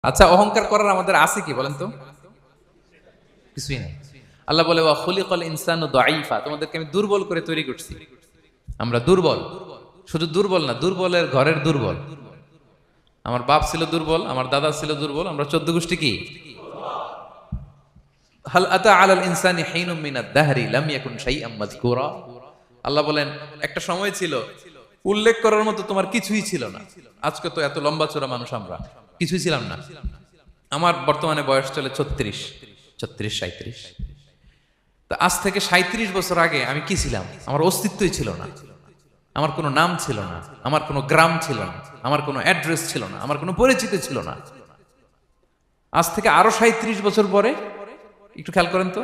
আচ্ছা, অহংকার করার আমাদের আছে কি বলেন তো? কিছুই নাই। আল্লাহ বলে ওয়া খুলিকাল ইনসানু দাঈফা, তোমাদেরকে আমি দুর্বল করে তৈরি করছি। আমরা দুর্বল, শুধু দুর্বল না, দুর্বলের ঘরের দুর্বল। আমার বাপ ছিল দুর্বল, আমার দাদা ছিল দুর্বল, আমরা 14 গোষ্ঠী কি? হাল আতা আলাল ইনসানি হিনুম মিনাদ দাহরি লাম ইয়াকুন শাইআম মাযকুরা। আল্লাহ বলেন একটা সময় ছিল উল্লেখ করার মতো তোমার কিছুই ছিল না। আজকে তো এত লম্বা চড়া মানুষ, আমরা কিছুই ছিলাম না। আমার বর্তমানে বয়স চলে 36, 37। তা আজ থেকে 37 বছর আগে আমি কি ছিলাম? আমার অস্তিত্বই ছিল না। আমার কোনো নাম ছিল না, আমার কোনো গ্রাম ছিল না, আমার কোনো অ্যাড্রেস ছিল না, আমার কোনো পরিচিত ছিল না। আজ থেকে আরো 37 বছর পরে একটু খেয়াল করেন তো,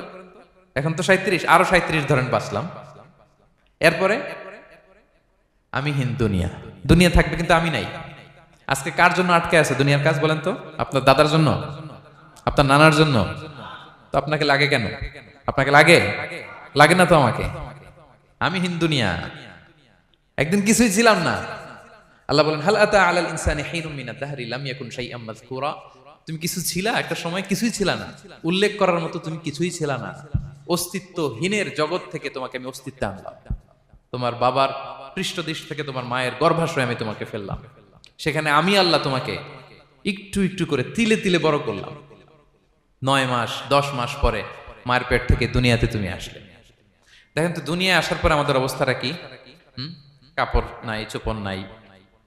এখন তো 37, আরো 37 ধরেন বাঁচলাম। এরপরে আমি দুনিয়া, দুনিয়া থাকবে কিন্তু আমি নাই। আজকে কার জন্য আটকে আছে দুনিয়ার কাজ বলেন তো? আপনার দাদার জন্য, আপনার নানার জন্য। তো আপনাকে লাগে কেন? আপনাকে লাগে? লাগে না তো আমাকে। আমি দুনিয়া, একদিন কিছুই ছিলাম না। আল্লাহ বলেন হাল আতা আলাল ইনসানি হিনুম মিনাদ দাহরি লাম ইয়াকুন শাইআম মাযকুরা। তুমি কিছু ছিলা, একটা সময় কিছুই ছিলা না, উল্লেখ করার মতো তুমি কিছুই ছিলা না। অস্তিত্বহীনের জগৎ থেকে তোমাকে আমি অস্তিত্বে আনলাম। তোমার বাবার পৃষ্ঠদেশ থেকে তোমার মায়ের গর্ভাশয়ে আমি তোমাকে ফেললাম। সেখানে আমি আল্লাহ তোমাকে একটু একটু করে তিলে তিলে বড় করলাম। 9 মাস 10 মাস পরে মায়ের পেট থেকে দুনিয়াতে তুমি আসলে। দেখেন তো দুনিয়ায় আসার পর আমাদের অবস্থাটা কি? কাপড় নাই, চোপড় নাই,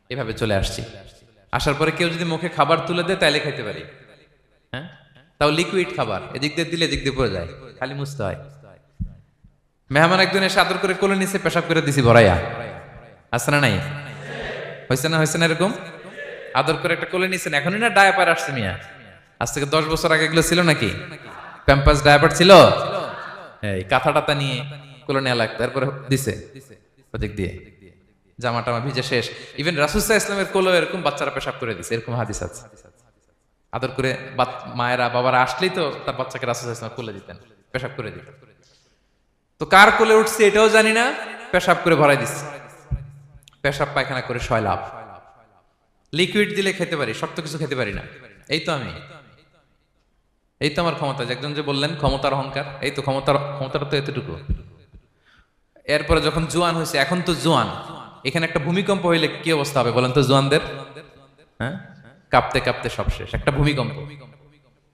এভাবে চলে আসছি। আসার পরে কেউ যদি মুখে খাবার তুলে দেয় তাইলে খাইতে পারি, হ্যাঁ? তাও লিকুইড খাবার, এদিক দিয়ে দিলে এদিক দিয়ে পড়ে যায়, খালি মুছতে হয়। মেহমান একজন এসে আদর করে কোলে নিচে পেশাব করে দিছি ভরাইয়া, আছে না নাই? হয়েছে না, হয়েছে না এরকম? আদর করে একটা কোলে নিছেন, এখনই না ডায়াপার আসছে মিয়া। আজ থেকে 10 বছর আগে এগুলো ছিল নাকি? প্যাম্পাস ডায়াপার ছিল, এই কাঁথা টাতা নিয়ে কোলে নেওয়া লাগতো, তারপরে দিছে ওদিক দিয়ে জামা টামা ভিজে শেষ। ইভেন রাসূল সাল্লাল্লাহু আলাইহি ওয়াসাল্লামের কোলে এরকম বাচ্চারা পেশাব করে দিছে, এরকম হাদিস আছে। আদর করে মায়েরা বাবারা আসলেই তো তার বাচ্চাকে রাসূল সাল্লাল্লাহু আলাইহি ওয়াসাল্লাম কোলে দিতেন, পেশাব করে দিতেন। তো কার কোলে উঠছে এটাও জানি না, পেশাব করে ভরাই দিচ্ছে। পেশাব পায়খানা করে সয়লাভ। লিকুইড দিলে খেতে পারি, শক্ত কিছু খেতে পারি না। এই তো আমি, এই তো আমার ক্ষমতা। একজন যে বললেন ক্ষমতার অহংকার, এই তো ক্ষমতাটা তো এতটুকু। এরপরে যখন জোয়ান হয়েছে, এখন তো জোয়ান, এখানে একটা ভূমিকম্প হইলে কি অবস্থা হবে বলেন তো জোয়ানদের? হ্যাঁ, কাঁপতে কাঁপতে সব শেষ। একটা ভূমিকম্প,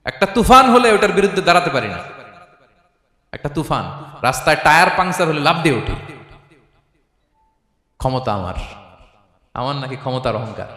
একটা তুফান হলে ওটার বিরুদ্ধে দাঁড়াতে পারি না। একটা তুফান, রাস্তায় টায়ার পাংচার হলে লাফ দিয়ে উঠি। ক্ষমতা আমার, আমার নাকি ক্ষমতার অহংকার?